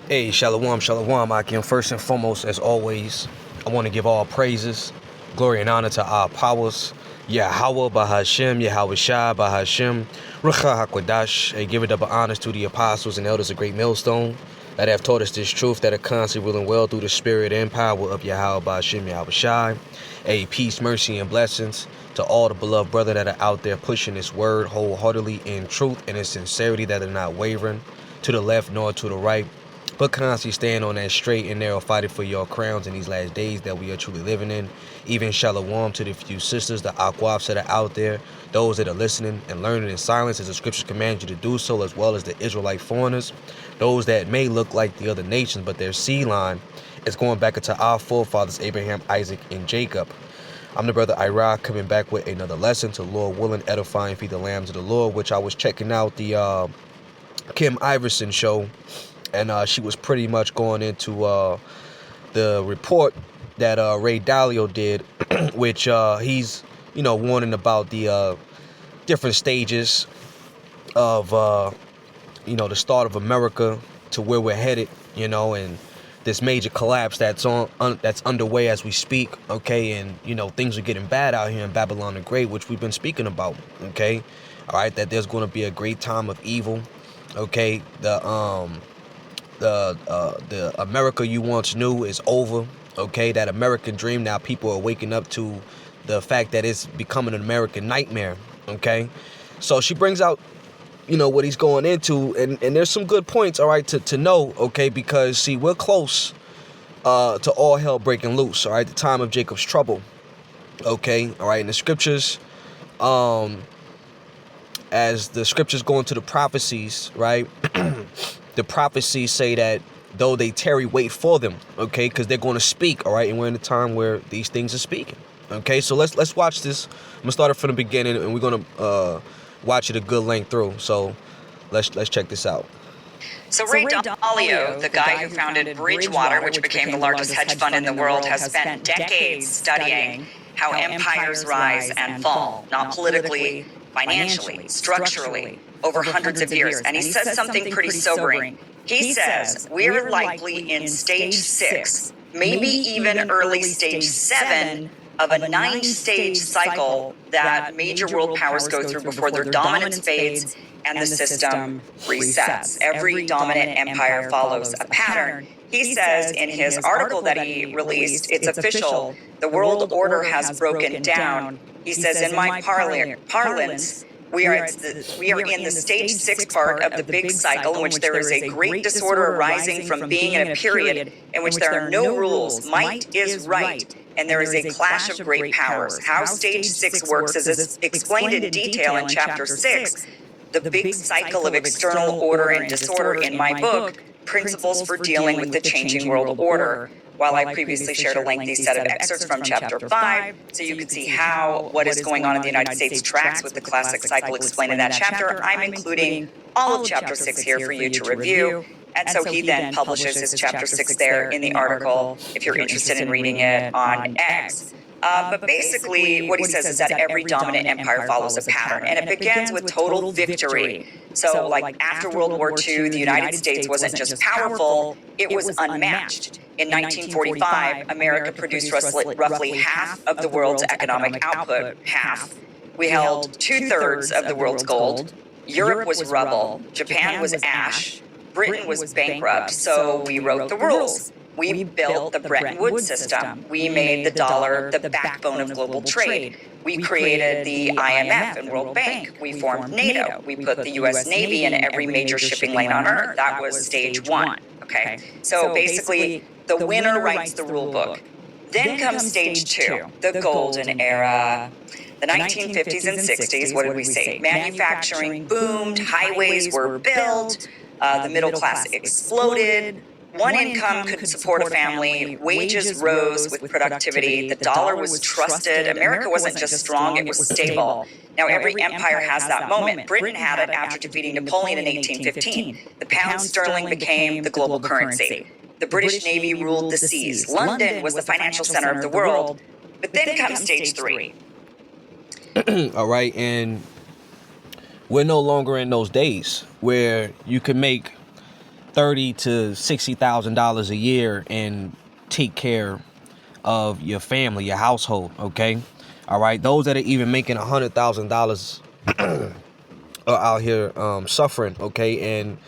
Hey, Shalom, Shalom, Akim. First and foremost, as always, I want to give all praises, glory, and honor to our powers. Yahweh Bahashem, Yahweh Shai Bahashem, Rucha HaKodash. Hey, give it double honors to the apostles and elders of Great Millstone that have taught us this truth, that are constantly ruling well through the spirit and power of Yahweh Bahashem, Yahweh Shai. Hey, peace, mercy, and blessings to all the beloved brethren that are out there pushing this word wholeheartedly in truth and in sincerity, that are not wavering to the left nor to the right, but constantly staying on that straight and narrow, fighting for your crowns in these last days that we are truly living in. Even shalom to the few sisters, the aquafs that are out there, those that are listening and learning in silence as the scriptures command you to do so, as well as the Israelite foreigners, those that may look like the other nations, but their seed line is going back into our forefathers, Abraham, Isaac, and Jacob. I'm the brother Ira, coming back with another lesson to Lord willing, edify and feed the lambs of the Lord, which I was checking out the Kim Iverson show, and she was pretty much going into the report that Ray Dalio did, which he's, warning about the different stages of, the start of America to where we're headed, and this major collapse that's that's underway as we speak, okay, and, things are getting bad out here in Babylon the Great, which we've been speaking about, okay, all right, that there's going to be a great time of evil, okay, the America you once knew is over, okay? That American dream, now people are waking up to the fact that it's becoming an American nightmare, okay? So she brings out, what he's going into, and there's some good points, all right, to know, okay? Because, see, we're close to all hell breaking loose, all right? The time of Jacob's trouble, okay? All right, in the scriptures, as the scriptures go into the prophecies, right? The prophecies say that though they tarry, wait for them, okay, because they're going to speak, all right, and we're in a time where these things are speaking, okay. So let's watch this. I'm gonna start it from the beginning, and we're gonna watch it a good length through. So let's check this out. So Ray Dalio, the guy who founded Bridgewater, which became the largest hedge fund in the world, has spent decades studying how empires rise and fall, not politically, financially, structurally, over hundreds of years. And he says something pretty sobering. He says we're likely in stage 6, maybe even early stage 7 of a 9-stage cycle that major world powers go through before their dominance fades and the system resets. Every dominant empire follows a pattern. He says in his article that he released, it's official, the world order has broken down. He says, in my parlance, we are in the stage 6 part of the big cycle, in which there is a great disorder arising from being in a period in which there are no rules. Might is right, and there is a clash of great powers. How stage 6 works is explained in detail in chapter 6, the big cycle of external order and disorder, in my book, Principles for Dealing with the Changing World Order. While I previously shared a lengthy set of excerpts from chapter 5, so you could see how what is going on in the United States tracks with the classic cycle explained in that chapter, I'm including all of chapter 6 here for you to review. And so he then publishes his chapter 6 there in the article, if you're interested in reading it, on X. But basically, what he says is that every dominant empire follows a pattern, and it begins with total victory. So, like after World War II, the United States wasn't just powerful, it was unmatched. In 1945, America produced roughly half of the world's economic output, half. We held 2/3 of the world's gold. Europe was rubble. Japan was ash. Britain was bankrupt, so we wrote the rules. We built the Bretton Woods system. We made the dollar the backbone of global trade. We created the IMF and World Bank. We formed NATO. We put the U.S. Navy in every major shipping lane on Earth. That was stage 1. Okay. So basically, the winner writes the rule book. Then comes stage 2, the golden era. The 1950s and 60s, what did we say? Manufacturing boomed, highways were built, the middle class exploded. One income could support a family, wages rose with productivity, the dollar was trusted, America wasn't just strong, it was stable. Now every empire has that moment. Britain had it after defeating Napoleon in 1815. The pound sterling became the global currency. The British Navy ruled the seas. London was the financial center of the world. But then comes stage 3. All right, and we're no longer in those days where you can make $30,000 to $60,000 a year and take care of your family, your household, okay? All right, those that are even making $100,000 are out here suffering, okay? And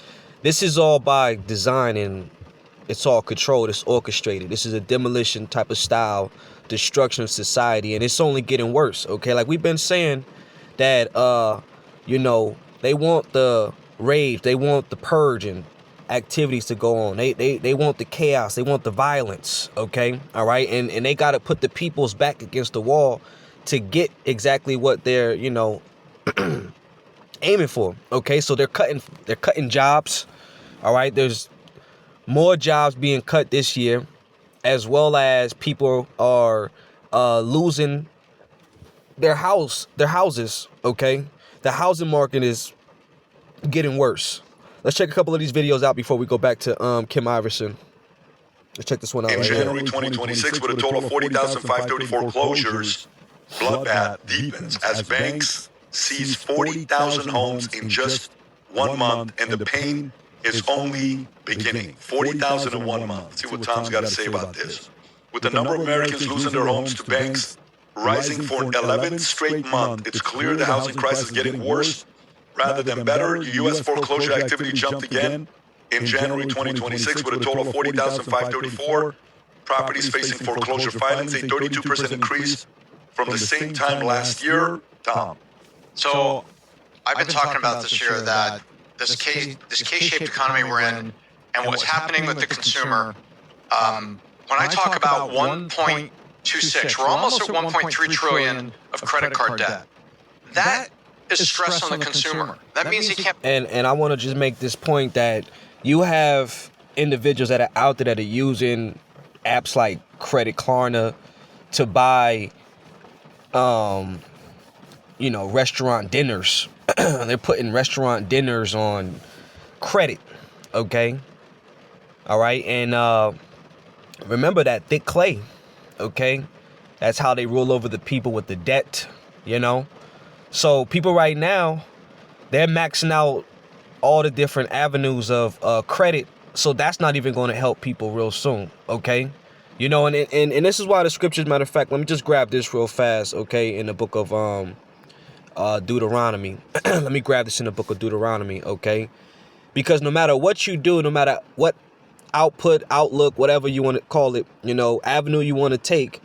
this is all by design, and it's all controlled, it's orchestrated. This is a demolition type of style, destruction of society, and it's only getting worse, okay? Like we've been saying that, they want the rage, they want the purge and activities to go on. They want the chaos, they want the violence, okay? All right, and they got to put the people's back against the wall to get exactly what they're, aiming for, okay? So they're cutting jobs, all right? There's more jobs being cut this year, as well as people are losing their houses, okay? The housing market is getting worse. Let's check a couple of these videos out before we go back to Kim Iverson. Let's check this one out. In January 2026, with a total of 40,534 closures, bloodbath deepens as banks seize 40,000 homes in just 1 month, and the pain is only beginning. 40,000 in 1 month. See what Tom's got to say about this. With the number of Americans losing their homes to banks rising for an 11th straight month, it's clear the housing crisis is getting worse rather than better. U.S. foreclosure activity jumped again in January 2026 with a total of 40,534 properties facing foreclosure filings, a 32% increase from the same time last year. Tom. So I've been talking about this year that this K-shaped economy we're in and what's happening with the consumer. When I talk about 1.26, we're almost at 1.3 trillion of credit card debt. That is stress on the consumer. That means he can't. And I want to just make this point that you have individuals that are out there that are using apps like Credit Klarna to buy, restaurant dinners. They're putting restaurant dinners on credit, okay? All right, and remember that thick clay, okay? That's how they rule over the people with the debt, So people right now, they're maxing out all the different avenues of credit. So that's not even going to help people real soon, okay? And this is why the scriptures, matter of fact, let me just grab this real fast, okay, in the book of Deuteronomy. Let me grab this in the book of Deuteronomy, okay? Because no matter what you do, no matter what outlook, whatever you want to call it, avenue you want to take,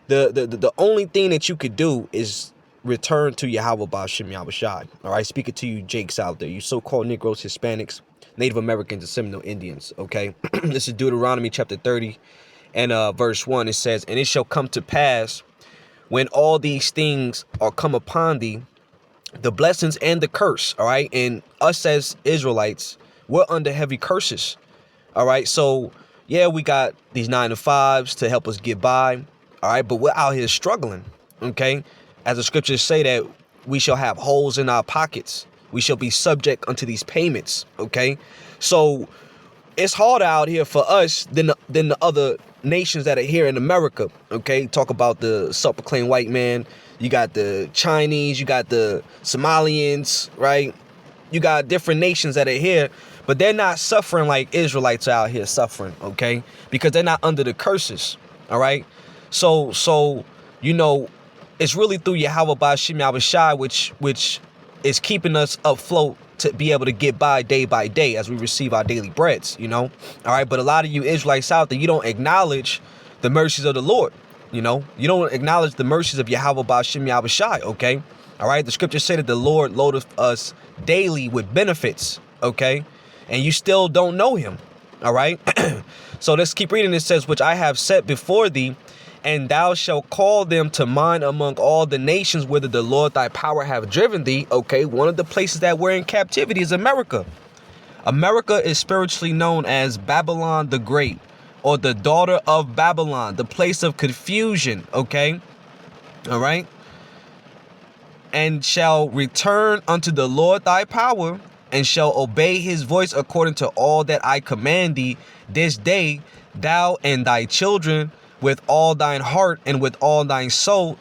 the only thing that you could do is return to Yahweh Ba'ashem Yahushai. All right, speaking to you Jakes out there, you so-called Negroes, Hispanics, Native Americans, and Seminole Indians, okay? This is Deuteronomy chapter 30 and verse 1. It says, "And it shall come to pass when all these things are come upon thee, the blessings and the curse," all right? And us as Israelites, we're under heavy curses, all right? So, yeah, we got these 9 to 5s to help us get by, all right? But we're out here struggling, okay? As the scriptures say that we shall have holes in our pockets. We shall be subject unto these payments, okay? So it's harder out here for us than the other nations that are here in America, okay? Talk about the self-proclaimed white man. You got the Chinese, you got the Somalians, right? You got different nations that are here, but they're not suffering like Israelites are out here suffering, okay? Because they're not under the curses, all right? So it's really through Yahweh Ba'ashem Yahushai, which is keeping us afloat to be able to get by day as we receive our daily breads, all right? But a lot of you Israelites out there, you don't acknowledge the mercies of the Lord, you don't acknowledge the mercies of Yahweh Ba'ashem Yahushai, okay? All right, the scriptures say that the Lord loadeth us daily with benefits, okay? And you still don't know him, all right? So let's keep reading. It says, "Which I have set before thee, and thou shalt call them to mind among all the nations whither the Lord thy power have driven thee." Okay, one of the places that we're in captivity is America. America is spiritually known as Babylon the Great, or the daughter of Babylon, the place of confusion, okay? All right? "And shall return unto the Lord thy power, and shall obey his voice according to all that I command thee this day, thou and thy children, with all thine heart and with all thine soul."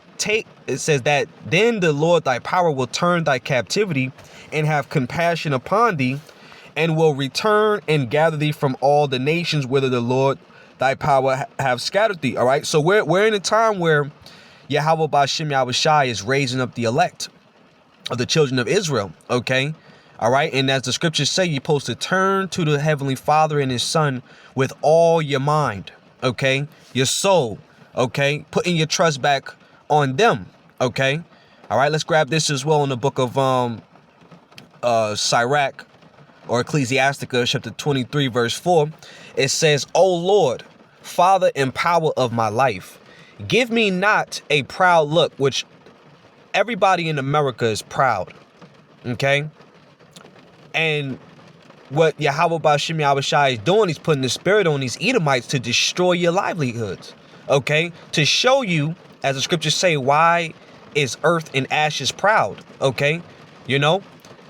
It says that then the Lord thy power will turn thy captivity and have compassion upon thee, and will return and gather thee from all the nations whither the Lord thy power have scattered thee. All right. So we're in a time where Yahweh Ba'Shem Yahushai is raising up the elect of the children of Israel. Okay. All right. And as the scriptures say, you're supposed to turn to the Heavenly Father and his Son with all your mind. Okay. Your soul. Okay. Putting your trust back on them. Okay. All right. Let's grab this as well in the book of Sirach or Ecclesiastica chapter 23 verse 4. It says, O Lord, Father and power of my life, give me not a proud look, which everybody in America is proud. Okay. And what Yahweh Ba'Shem Yahushai is doing, he's putting the spirit on these Edomites to destroy your livelihoods. Okay. To show you, as the scriptures say, why is earth and ashes proud? Okay. You know,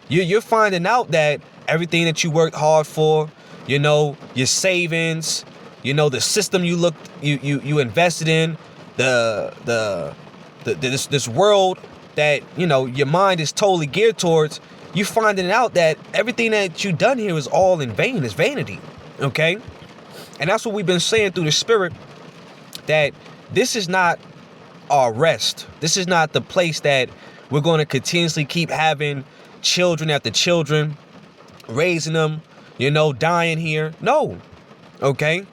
you're finding out that everything that you worked hard for, you know, your savings, you know, the system you invested in, this world that, you know, your mind is totally geared towards, you finding out that everything that you done here is all in vain. It's vanity. Okay. And that's what we've been saying through the spirit, that this is not our rest. This is not the place that we're going to continuously keep having children after children, raising them, you know, dying here. No. Okay.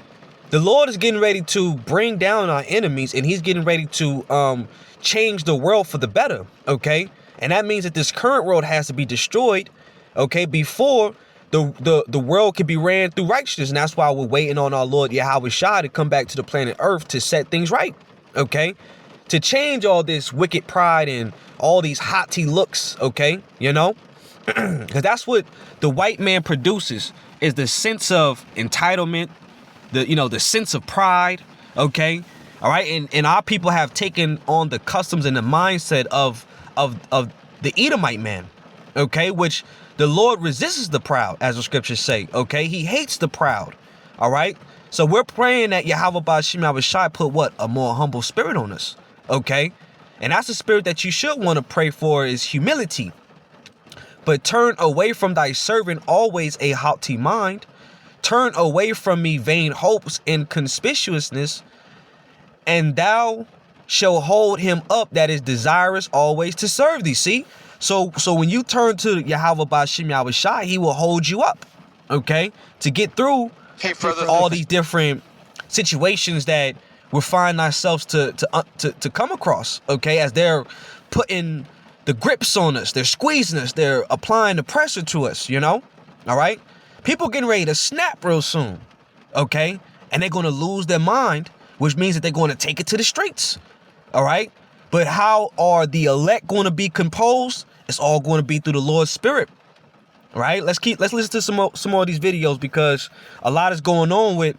The Lord is getting ready to bring down our enemies, and he's getting ready to change the world for the better. Okay. And that means that this current world has to be destroyed. Okay. Before the world can be ran through righteousness. And that's why we're waiting on our Lord Yahweh Shai to come back to the planet Earth to set things right. Okay. To change all this wicked pride and all these haughty looks. Okay. You know, because that's what the white man produces, is the sense of entitlement, the sense of pride. Okay. All right. And our people have taken on the customs and the mindset of the Edomite man. Okay. Which the Lord resists the proud, as the scriptures say. Okay. He hates the proud. All right. So we're praying that Yahweh Ba'Shem Yahushai put what? A more humble spirit on us. Okay. And that's the spirit that you should want to pray for, is humility. But turn away from thy servant always a haughty mind. Turn away from me vain hopes and conspicuousness, and thou shalt hold him up that is desirous always to serve thee. See? So when you turn to Yahweh Ba'Shem Yahushai, he will hold you up. Okay? To get through all these different situations that we find ourselves to come across. Okay? As they're putting the grips on us, they're squeezing us, they're applying the pressure to us, you know? All right? People getting ready to snap real soon. Okay? And they're going to lose their mind, which means that they're going to take it to the streets. All right? But how are the elect going to be composed? It's all going to be through the Lord's Spirit. All right? Let's listen to some more of these videos, because a lot is going on with,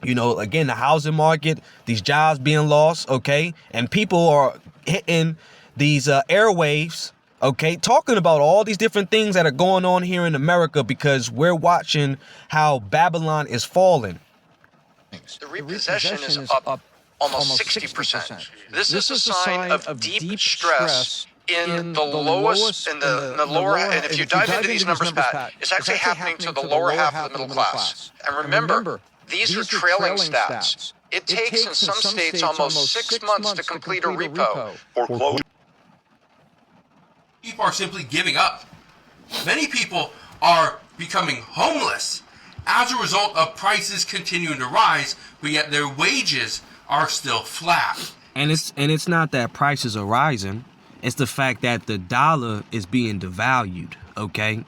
you know, again, the housing market, these jobs being lost. Okay? And people are hitting these airwaves, okay, talking about all these different things that are going on here in America, because we're watching how Babylon is falling. The repossession is up almost 60%. This is a sign of deep stress in the lowest, in the lower, and if you dive into these numbers, Pat, it's actually happening to the lower half of the middle class. And remember, these are trailing stats. It takes in some states almost 6 months to complete a repo. Foreclosure. People are simply giving up. Many people are becoming homeless as a result of prices continuing to rise, but yet their wages are still flat. And it's not that prices are rising. It's the fact that the dollar is being devalued. Okay,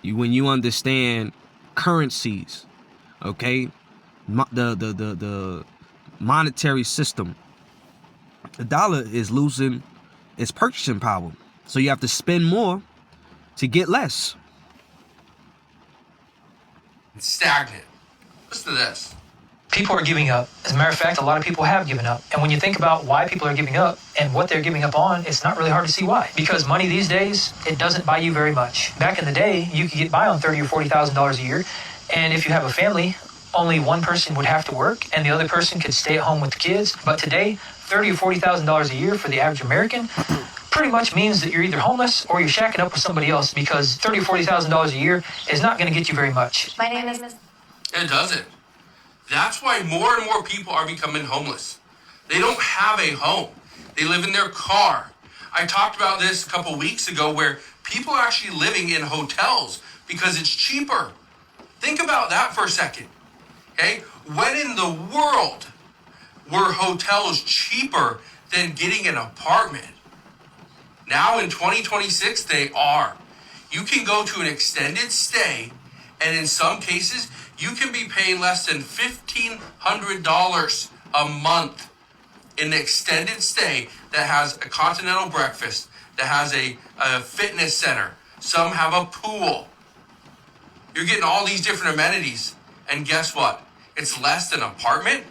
when you understand currencies, okay, the monetary system, the dollar is losing its purchasing power. So you have to spend more to get less. It's stagnant. Listen to this. People are giving up. As a matter of fact, a lot of people have given up. And when you think about why people are giving up and what they're giving up on, it's not really hard to see why. Because money these days, it doesn't buy you very much. Back in the day, you could get by on $30,000 or $40,000 a year. And if you have a family, only one person would have to work and the other person could stay at home with the kids. But today, $30,000 or $40,000 a year for the average American, pretty much means that you're either homeless or you're shacking up with somebody else, because $30,000 or $40,000 a year is not going to get you very much. My name is Miss. It doesn't. That's why more and more people are becoming homeless. They don't have a home. They live in their car. I talked about this a couple weeks ago where people are actually living in hotels because it's cheaper. Think about that for a second. Okay? When in the world were hotels cheaper than getting an apartment? Now in 2026, they are. You can go to an extended stay, and in some cases, you can be paying less than $1,500 a month in an extended stay that has a continental breakfast, that has a fitness center. Some have a pool. You're getting all these different amenities, and guess what? It's less than an apartment?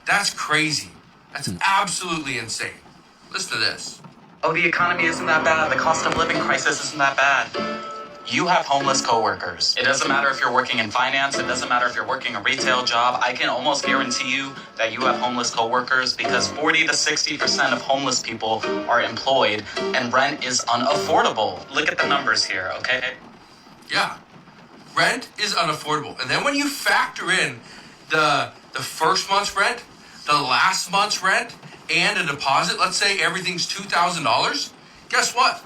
That's crazy. That's absolutely insane. Listen to this. Oh, the economy isn't that bad. The cost of living crisis isn't that bad. You have homeless coworkers. It doesn't matter if you're working in finance. It doesn't matter if you're working a retail job. I can almost guarantee you that you have homeless coworkers, because 40 to 60% of homeless people are employed, and rent is unaffordable. Look at the numbers here, okay? Yeah. Rent is unaffordable. And then when you factor in the first month's rent, the last month's rent, and a deposit, let's say everything's $2,000, guess what?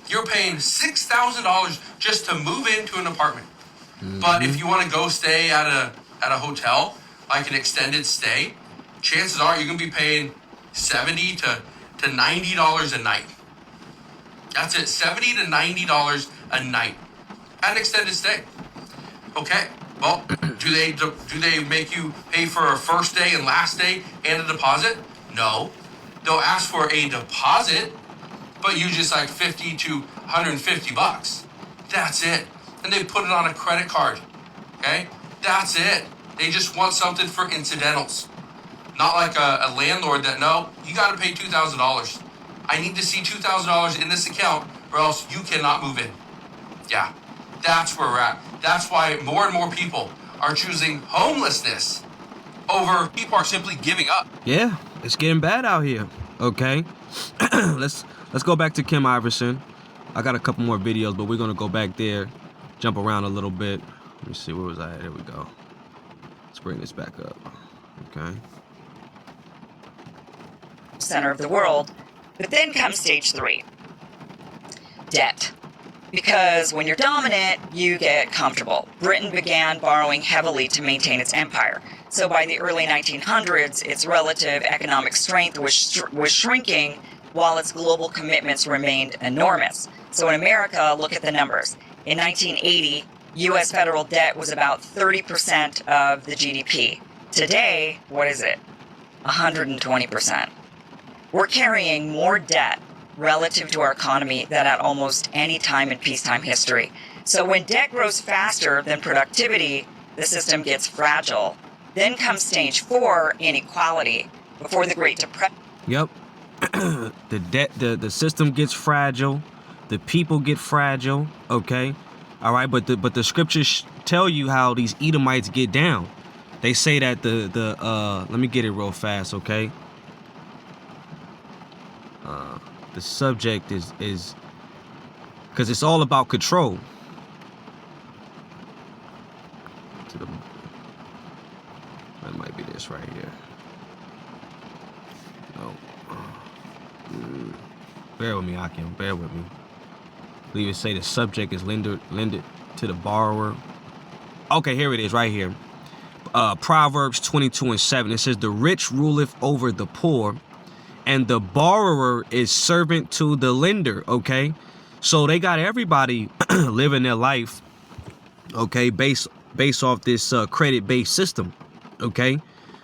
You're paying $6,000 just to move into an apartment. Mm-hmm. But if you want to go stay at a hotel, like an extended stay, chances are you're going to be paying $70 to $90 a night. That's it, $70 to $90 a night at an extended stay. Okay, well, do they make you pay for a first day and last day and a deposit? No. They'll ask for a deposit, but usually it's like $50 to $150. That's it. And they put it on a credit card. Okay? That's it. They just want something for incidentals. Not like a landlord that, no, you got to pay $2,000. I need to see $2,000 in this account or else you cannot move in. Yeah, that's where we're at. That's why more and more people are choosing homelessness over people are simply giving up. Yeah, it's getting bad out here. Okay, let's go back to Kim Iverson. I got a couple more videos, but we're gonna go back there, jump around a little bit. Let me see, where was I at? Here we go. Let's bring this back up. Okay. Center of the world. But then comes stage 3. Debt. Because when you're dominant, you get comfortable. Britain began borrowing heavily to maintain its empire. So by the early 1900s, its relative economic strength was shrinking while its global commitments remained enormous. So in America, look at the numbers. In 1980, U.S. federal debt was about 30% of the GDP. Today, what is it? 120%. We're carrying more debt relative to our economy than at almost any time in peacetime history. So when debt grows faster than productivity, the system gets fragile. Then comes stage 4, inequality, before the Great Depression. Yep. the system gets fragile, the people get fragile, okay? All right, but the scriptures tell you how these Edomites get down. They say that let me get it real fast, okay? The subject is because it's all about control. That might be this right here. No. Bear with me, Akim. Bear with me. I believe it say the subject is lended to the borrower. Okay, here it is, right here. Proverbs 22:7. It says, "The rich ruleth over the poor, and the borrower is servant to the lender." Okay, so they got everybody living their life, okay, based off this credit-based system. Okay,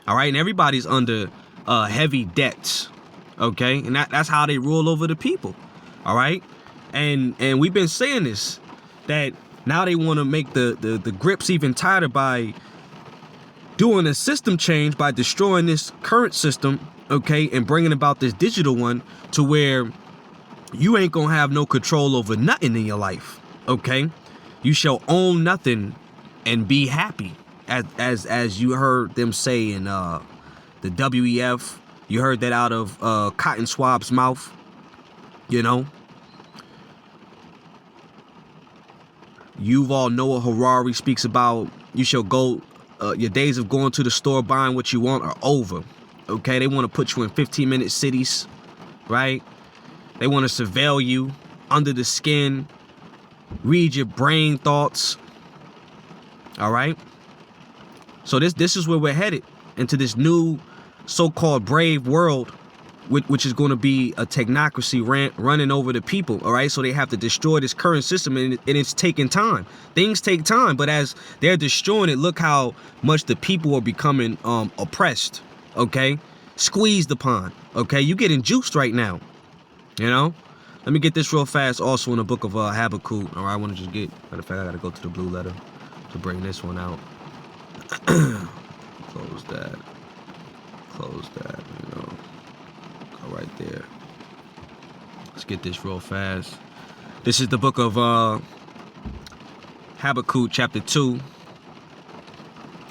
all right, and everybody's under heavy debts. Okay, and that's how they rule over the people. All right, and we've been saying this, that now they want to make the grips even tighter by doing a system change, by destroying this current system, okay, and bringing about this digital one to where you ain't gonna have no control over nothing in your life. Okay, you shall own nothing and be happy, as you heard them say in the WEF. You heard that out of Cotton Swab's mouth. You know, Yuval Noah Harari speaks about you shall go, your days of going to the store buying what you want are over. Okay, they want to put you in 15-minute cities, right? They want to surveil you under the skin, read your brain thoughts. All right. So this is where we're headed, into this new so-called brave world, which is going to be a technocracy running over the people. All right. So they have to destroy this current system, and it's taking time. Things take time. But as they're destroying it, look how much the people are becoming oppressed. OK, squeezed upon. OK, you getting juiced right now. You know, let me get this real fast. Also in the book of Habakkuk. All right. I want to just get, matter of fact, I got to go to the blue letter to bring this one out. Close that. You know, go right there. Let's get this real fast. This is the book of Habakkuk chapter 2.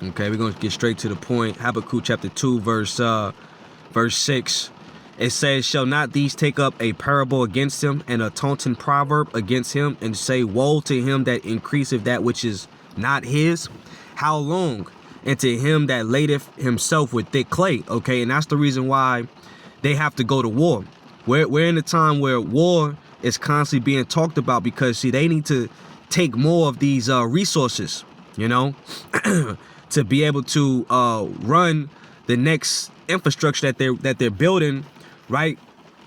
Okay, we're going to get straight to the point. Habakkuk chapter 2 verse 6. It says, shall not these take up a parable against him, and a taunting proverb against him, and say, woe to him that increaseth that which is not his? How long? And to him that ladeth himself with thick clay. Okay, and that's the reason why they have to go to war. We're in a time where war is constantly being talked about, because see, they need to take more of these resources, you know, to be able to run the next infrastructure that they're building, right,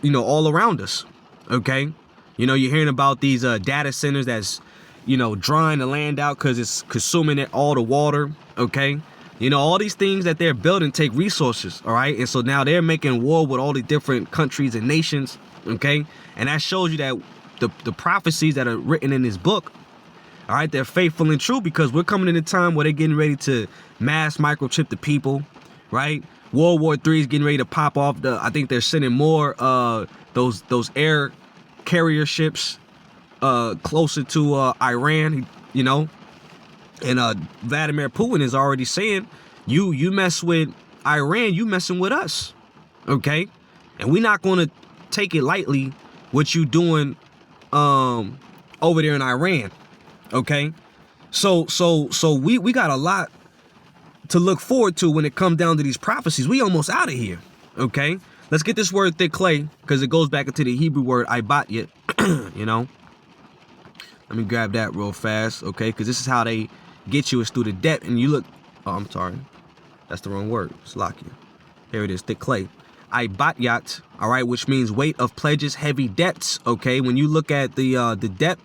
you know, all around us. Okay, you know, you're hearing about these data centers that's, you know, drying the land out because it's consuming all the water. Okay, you know, all these things that they're building take resources. All right, and so now they're making war with all the different countries and nations. Okay, and that shows you that the prophecies that are written in this book, all right, they're faithful and true, because we're coming in a time where they're getting ready to mass microchip the people. Right, World War III is getting ready to pop off. I think they're sending more those air carrier ships closer to Iran, you know, and Vladimir Putin is already saying, you mess with Iran, you messing with us. Okay, and we're not going to take it lightly what you doing over there in Iran. Okay, so we got a lot to look forward to when it comes down to these prophecies. We almost out of here. Okay, let's get this word thick clay, because it goes back into the Hebrew word ibatyat. You know, let me grab that real fast. Okay, because this is how they get you, is through the debt. And you look, oh, I'm sorry, that's the wrong word. It's locky. Here it is, thick clay. Ibatyat, all right, which means weight of pledges, heavy debts. Okay, when you look at the debt,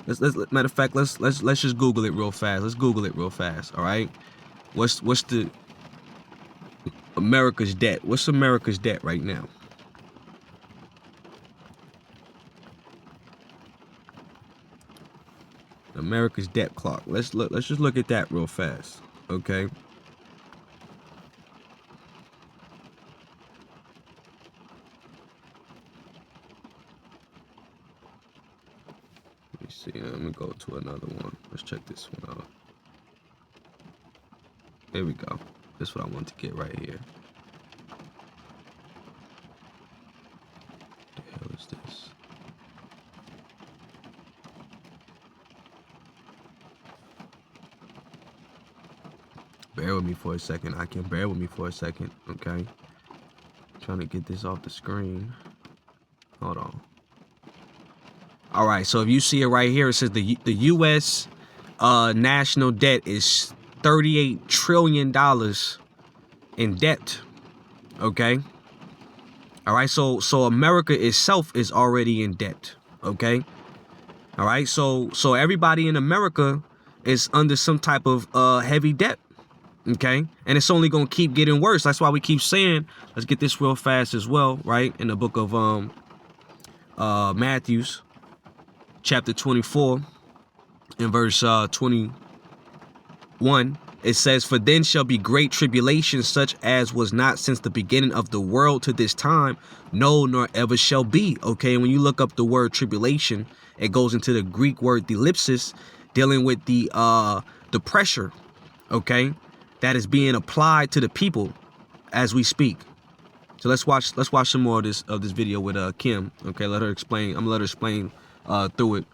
let's matter of fact, let's just Google it real fast. Let's Google it real fast. All right, what's the America's debt? What's America's debt right now? America's debt clock. Let's just look at that real fast. Okay. Let me see. Let me go to another one. Let's check this one out. There we go. This is what I want to get right here. What the hell is this? Bear with me for a second. Bear with me for a second, okay? Trying to get this off the screen. Hold on. All right, so if you see it right here, it says the U.S. National debt is $38 trillion in debt, okay? All right, so America itself is already in debt, okay? All right, so everybody in America is under some type of heavy debt. Okay, and it's only gonna keep getting worse. That's why we keep saying, let's get this real fast as well, right? In the book of Matthews, chapter 24, in verse 21, it says, for then shall be great tribulation, such as was not since the beginning of the world to this time, no, nor ever shall be. Okay, and when you look up the word tribulation, it goes into the Greek word thlipsis, dealing with the pressure, okay, that is being applied to the people as we speak. So let's watch some more of this video with Kim. Okay, let her explain. I'm gonna let her explain through it.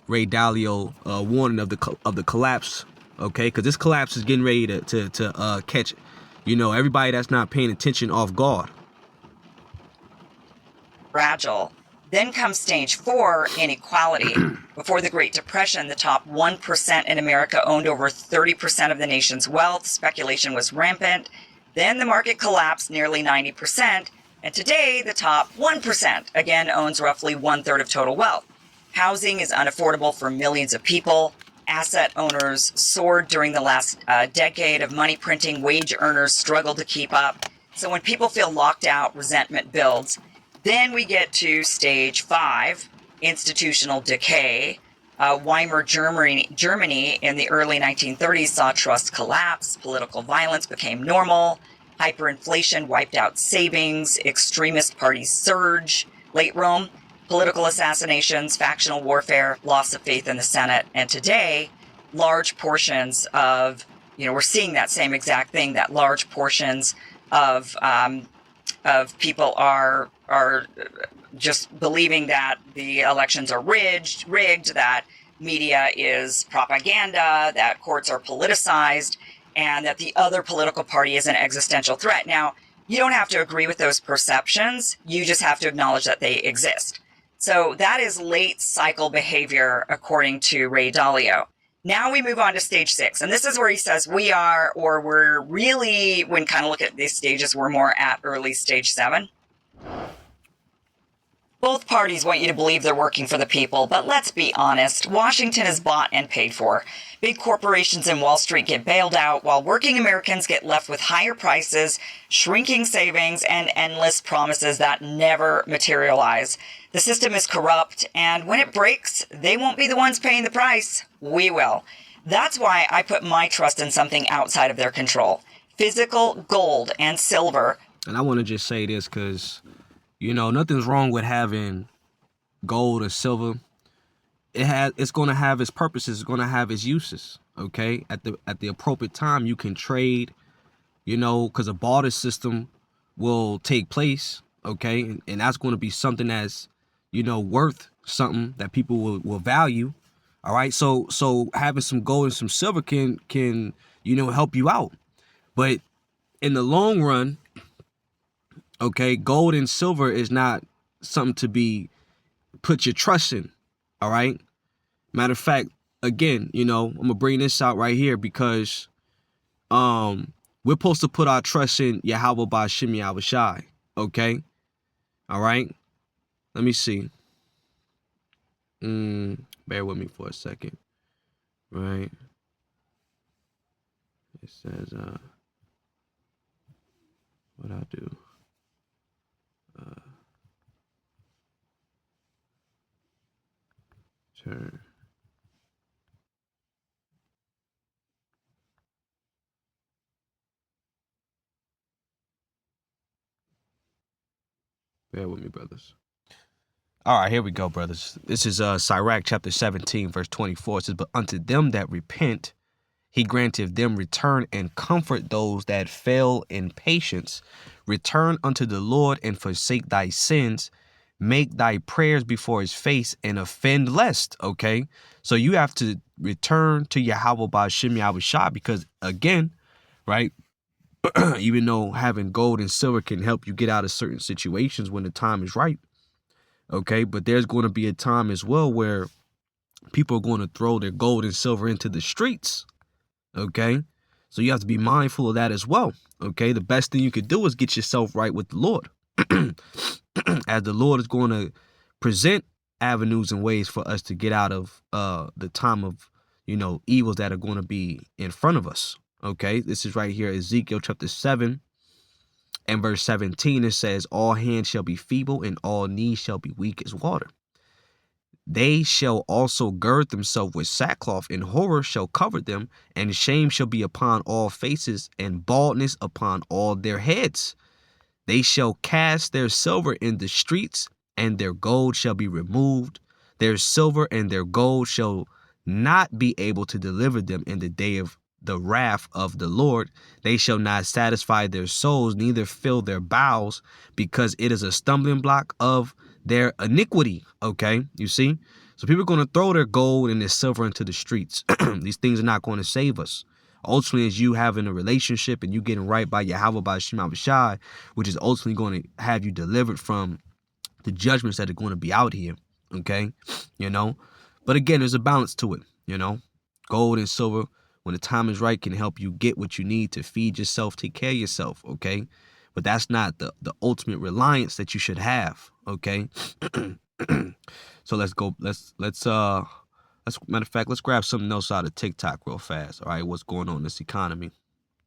Ray Dalio warning of the collapse. Okay, because this collapse is getting ready to catch, everybody that's not paying attention off guard. Fragile. Then comes stage 4, inequality. Before the Great Depression, the top 1% in America owned over 30% of the nation's wealth. Speculation was rampant. Then the market collapsed nearly 90%. And today, the top 1%, again, owns roughly 1/3 of total wealth. Housing is unaffordable for millions of people. Asset owners soared during the last decade of money printing. Wage earners struggled to keep up. So when people feel locked out, resentment builds. Then we get to stage 5, institutional decay. Weimar Germany in the early 1930s saw trust collapse. Political violence became normal. Hyperinflation wiped out savings. Extremist parties surge. Late Rome, political assassinations, factional warfare, loss of faith in the Senate. And today, large portions of, we're seeing that same exact thing, that large portions of people are just believing that the elections are rigged, that media is propaganda, that courts are politicized, and that the other political party is an existential threat. Now, you don't have to agree with those perceptions. You just have to acknowledge that they exist. So that is late cycle behavior, according to Ray Dalio. Now we move on to stage 6. And this is where he says we're really, when kind of look at these stages, we're more at early stage 7. Both parties want you to believe they're working for the people, but let's be honest, Washington is bought and paid for. Big corporations in Wall Street get bailed out, while working Americans get left with higher prices, shrinking savings, and endless promises that never materialize. The system is corrupt, and when it breaks, they won't be the ones paying the price. We will. That's why I put my trust in something outside of their control. Physical gold and silver. And I want to just say this because, nothing's wrong with having gold or silver. It's going to have its purposes. It's going to have its uses. Okay, at the appropriate time, you can trade. Because a barter system will take place. Okay, and that's going to be something that's worth something that people will value. All right, so having some gold and some silver can help you out, but in the long run, okay, gold and silver is not something to be put your trust in. All right. Matter of fact, again, I'm gonna bring this out right here because we're supposed to put our trust in Yahweh Ba'Shem Yahweh Shai. Okay. All right. Let me see. Bear with me for a second. Right. It says what I do. Turn. Bear with me, brothers. All right, here we go, brothers. This is Sirach chapter 17, verse 24. It says, but unto them that repent, he granteth them return and comfort those that fail in patience. Return unto the Lord and forsake thy sins. Make thy prayers before his face and offend less. Okay, so you have to return to Yahweh Ba'Shem Yahweh Shai because, again, right, even though having gold and silver can help you get out of certain situations when the time is right. Okay, but there's going to be a time as well where people are going to throw their gold and silver into the streets. Okay, so you have to be mindful of that as well. Okay, the best thing you could do is get yourself right with the Lord. As the Lord is going to present avenues and ways for us to get out of the time of, evils that are going to be in front of us. Okay, this is right here, Ezekiel chapter 7 and verse 17. It says, all hands shall be feeble and all knees shall be weak as water. They shall also gird themselves with sackcloth, and horror shall cover them, and shame shall be upon all faces, and baldness upon all their heads. They shall cast their silver in the streets, and their gold shall be removed. Their silver and their gold shall not be able to deliver them in the day of the wrath of the Lord. They shall not satisfy their souls, neither fill their bowels, because it is a stumbling block of their iniquity. Okay, you see? So people are going to throw their gold and their silver into the streets. These things are not going to save us. Ultimately, as you having a relationship and you getting right by Yahweh, by Shema B'Shai, which is ultimately going to have you delivered from the judgments that are going to be out here. Okay, you know? But again, there's a balance to it, you know? Gold and silver, when the time is right, can help you get what you need to feed yourself, take care of yourself, okay? But that's not the ultimate reliance that you should have, okay? So let's go, let's matter of fact, let's grab something else out of TikTok real fast, all right? What's going on in this economy?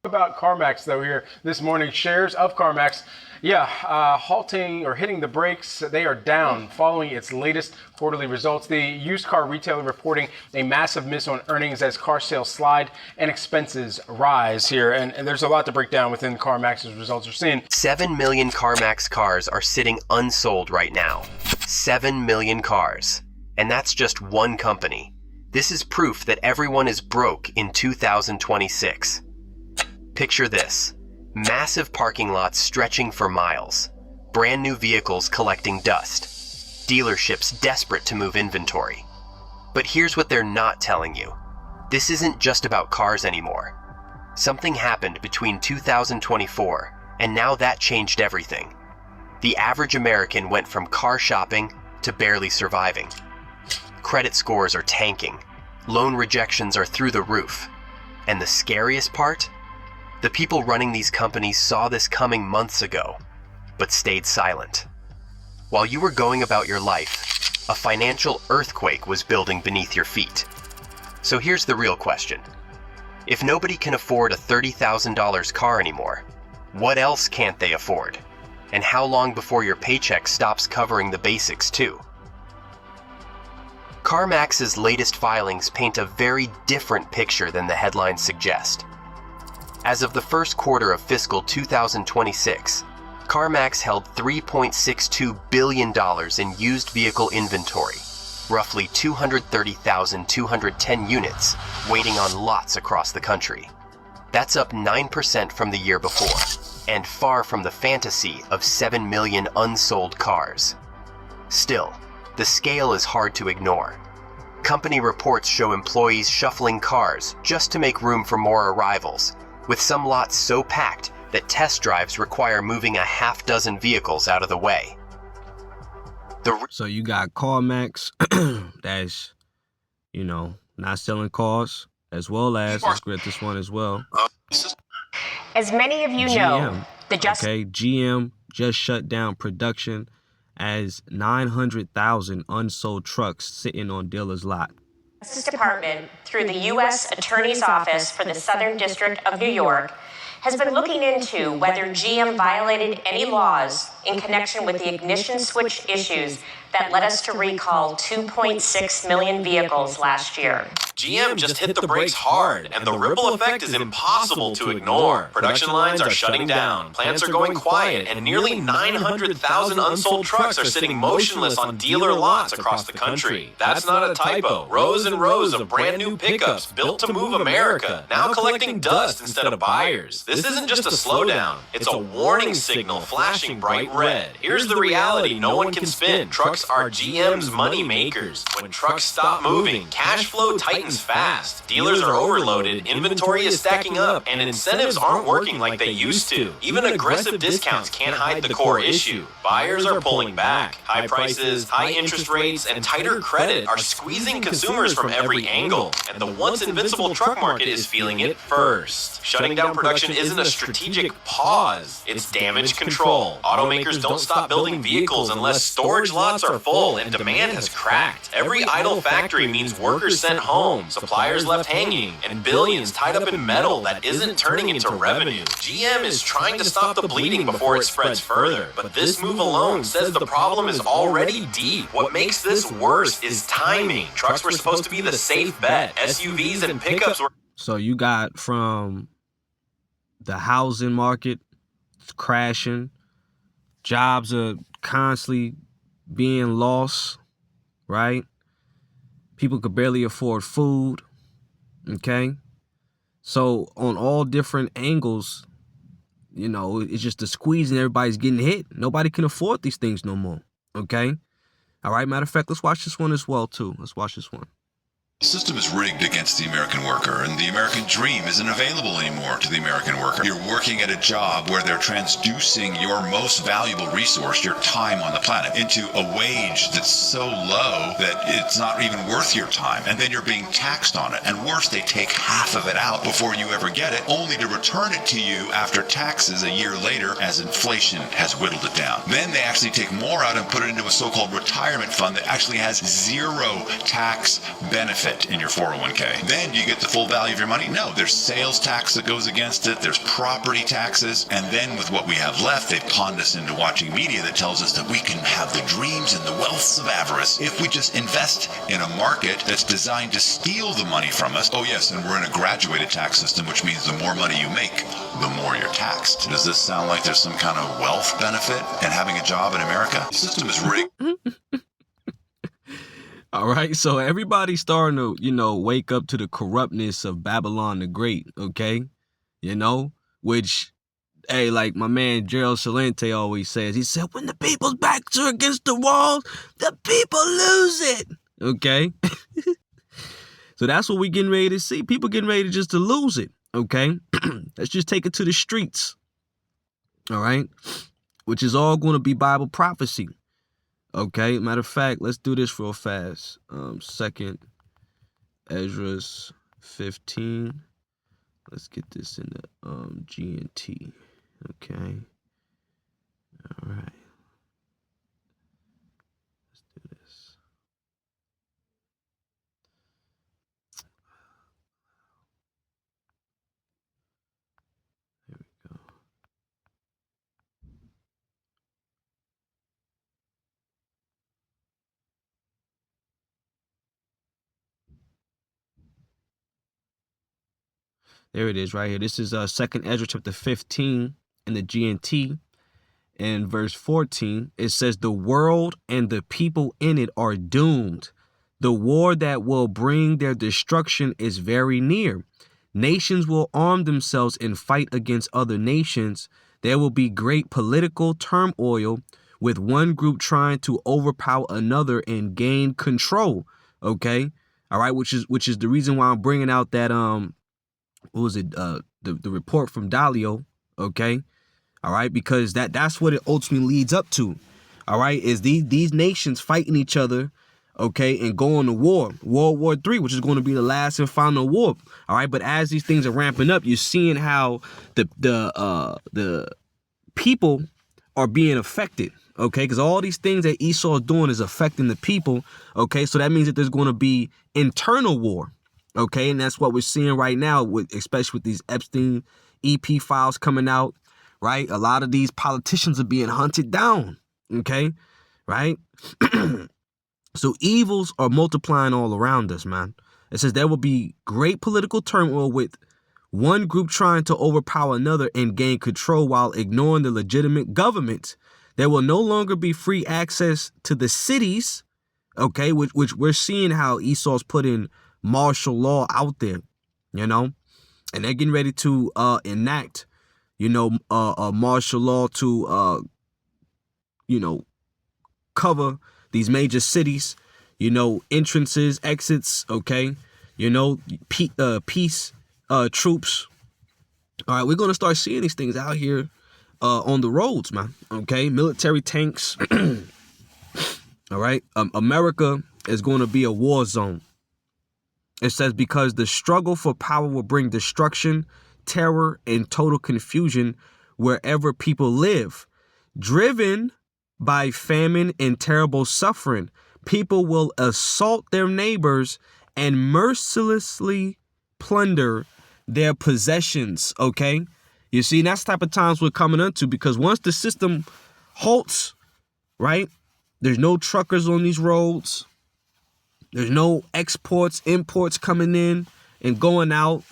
About CarMax though here this morning, shares of CarMax, halting or hitting the brakes. They are down following its latest quarterly results. The used car retailer reporting a massive miss on earnings as car sales slide and expenses rise here. And there's a lot to break down within CarMax's results. You're seeing 7 million CarMax cars are sitting unsold right now. 7 million cars. And that's just one company. This is proof that everyone is broke in 2026. Picture this. Massive parking lots stretching for miles. Brand new vehicles collecting dust. Dealerships desperate to move inventory. But here's what they're not telling you. This isn't just about cars anymore. Something happened between 2024 and now that changed everything. The average American went from car shopping to barely surviving. Credit scores are tanking. Loan rejections are through the roof. And the scariest part? The people running these companies saw this coming months ago, but stayed silent. While you were going about your life, a financial earthquake was building beneath your feet. So here's the real question. If nobody can afford a $30,000 car anymore, what else can't they afford? And how long before your paycheck stops covering the basics too? CarMax's latest filings paint a very different picture than the headlines suggest. As of the first quarter of fiscal 2026, CarMax held $3.62 billion in used vehicle inventory, roughly 230,210 units, waiting on lots across the country. That's up 9% from the year before, and far from the fantasy of 7 million unsold cars. Still, the scale is hard to ignore. Company reports show employees shuffling cars just to make room for more arrivals, with some lots so packed that test drives require moving a half dozen vehicles out of the way. So you got CarMax that's, not selling cars, as well as, let's get this one as well. As many of you know, GM just shut down production as 900,000 unsold trucks sitting on dealers' lot. Justice Department, through the U.S. Attorney's Office for the Southern District of New York, has been looking into whether GM violated any laws in connection with the ignition switch issues that led us to recall 2.6 million vehicles last year. GM just hit the brakes hard, and the ripple effect is impossible to ignore. Production lines are shutting down, plants are going quiet, and nearly 900,000 unsold trucks are sitting motionless on dealer lots across the country. That's not a typo. Rows and rows of brand new pickups built to move America, now collecting dust instead of buyers. This isn't just a slowdown, it's a warning signal flashing bright red. Here's the reality no one can spin. Trucks are GM's money makers. When trucks stop moving, cash flow tightens fast. Dealers are overloaded, inventory is stacking up, and incentives aren't working like they used to. Even aggressive discounts can't hide the core issue. Buyers are pulling back. High prices, high interest rates, and tighter credit are squeezing consumers from every angle, and the once invincible truck market is feeling it first. Shutting down production isn't a strategic pause, it's damage control. Automakers don't stop building vehicles unless storage lots are full and demand has cracked. Every idle factory means workers sent home, suppliers left hanging, and billions tied up in metal that isn't turning into revenue. GM is trying to stop the bleeding before it spreads further, but this move alone says the problem is already deep. What makes this worse is timing. Trucks were supposed to be the safe bet. SUVs and pickups were... So you got from the housing market crashing, jobs are constantly being lost, right? People could barely afford food, okay? So on all different angles, you know, it's just a squeeze and everybody's getting hit. Nobody can afford these things no more. Okay? All right, matter of fact, let's watch this one as well, too. Let's watch this one. The system is rigged against the American worker, and the American dream isn't available anymore to the American worker. You're working at a job where they're transducing your most valuable resource, your time on the planet, into a wage that's so low that it's not even worth your time. And then you're being taxed on it. And worse, they take half of it out before you ever get it, only to return it to you after taxes a year later as inflation has whittled it down. Then they actually take more out and put it into a so-called retirement fund that actually has zero tax benefit in your 401k. Then you get the full value of your money? No, there's sales tax that goes against it, there's property taxes, and then with what we have left, they've conned us into watching media that tells us that we can have the dreams and the wealths of avarice if we just invest in a market that's designed to steal the money from us. Oh yes, and we're in a graduated tax system, which means the more money you make, the more you're taxed. Does this sound like there's some kind of wealth benefit in having a job in America? The system is rigged. All right, so everybody's starting to, you know, wake up to the corruptness of Babylon the Great, okay? You know, which, hey, like my man Gerald Salente always says, he said, when the people's backs are against the wall, the people lose it, okay? So that's what we're getting ready to see. People getting ready just to lose it, okay? Let's just take it to the streets, all right? Which is all going to be Bible prophecy. Okay, matter of fact, let's do this real fast. Second Ezra's 15. Let's get this in the G&T. Okay. All right. Let's do this. There we go. There it is right here. This is 2nd Ezra chapter 15 in the G&T. In verse 14, it says, the world and the people in it are doomed. The war that will bring their destruction is very near. Nations will arm themselves and fight against other nations. There will be great political turmoil with one group trying to overpower another and gain control. Okay. All right. Which is the reason why I'm bringing out that, what was it? The report from Dalio. Okay. All right. Because that's what it ultimately leads up to. All right. Is these nations fighting each other. Okay. And going to war, World War III, which is going to be the last and final war. All right. But as these things are ramping up, you're seeing how the people are being affected. Okay. Because all these things that Esau is doing is affecting the people. Okay. So that means that there's going to be internal war. Okay, and that's what we're seeing right now, especially with these Epstein EP files coming out, right? A lot of these politicians are being hunted down, okay, right? So evils are multiplying all around us, man. It says there will be great political turmoil with one group trying to overpower another and gain control while ignoring the legitimate government. There will no longer be free access to the cities, okay, which we're seeing how Esau's putting martial law out there, you know, and they're getting ready to enact, you know, martial law to, you know, cover these major cities, you know, entrances, exits, okay, you know, peace troops. All right, we're going to start seeing these things out here on the roads, man, okay, military tanks. All right, America is going to be a war zone. It says, because the struggle for power will bring destruction, terror, and total confusion wherever people live. Driven by famine and terrible suffering, people will assault their neighbors and mercilessly plunder their possessions, okay? You see, that's the type of times we're coming into, because once the system halts, right, there's no truckers on these roads. There's no exports, imports coming in and going out.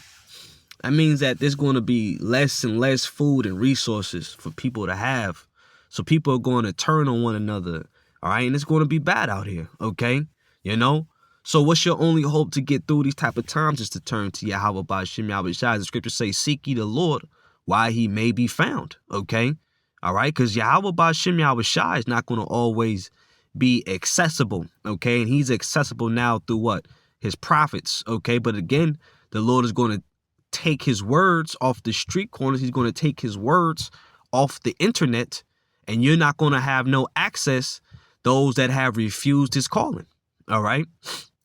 That means that there's going to be less and less food and resources for people to have. So people are going to turn on one another. All right. And it's going to be bad out here. Okay. You know, So what's your only hope to get through these type of times is to turn to Yahweh Ba'Shem Yahweh Shai. The scriptures say, seek ye the Lord while he may be found. Okay? All right? Because Yahweh Ba'Shem Yahweh Shai is not going to always be accessible. Okay? And he's accessible now through what? His prophets. Okay? But again, the Lord is going to take his words off the street corners. He's going to take his words off the internet. And you're not going to have no access, those that have refused his calling. All right?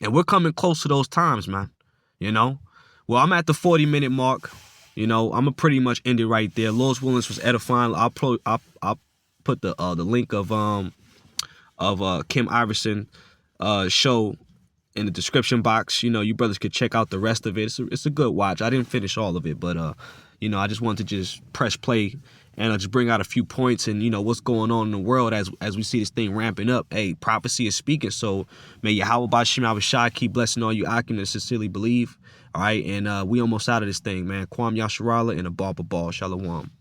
And we're coming close to those times, man. You know? Well, I'm at the 40-minute mark. You know, I'm going to pretty much end it right there. Lord's willingness was edifying. I'll put the link of Kim Iverson show in the description box. You know, you brothers could check out the rest of it. It's a good watch. I didn't finish all of it, but you know, I just wanted to just press play and just bring out a few points and, you know, what's going on in the world as we see this thing ramping up. Hey, prophecy is speaking. So may Yahweh Ba'Shem Yahweh Shai keep blessing all you Akim that sincerely believe. All right. And we almost out of this thing, man. Kwam Yasharala and a ball. Shalom.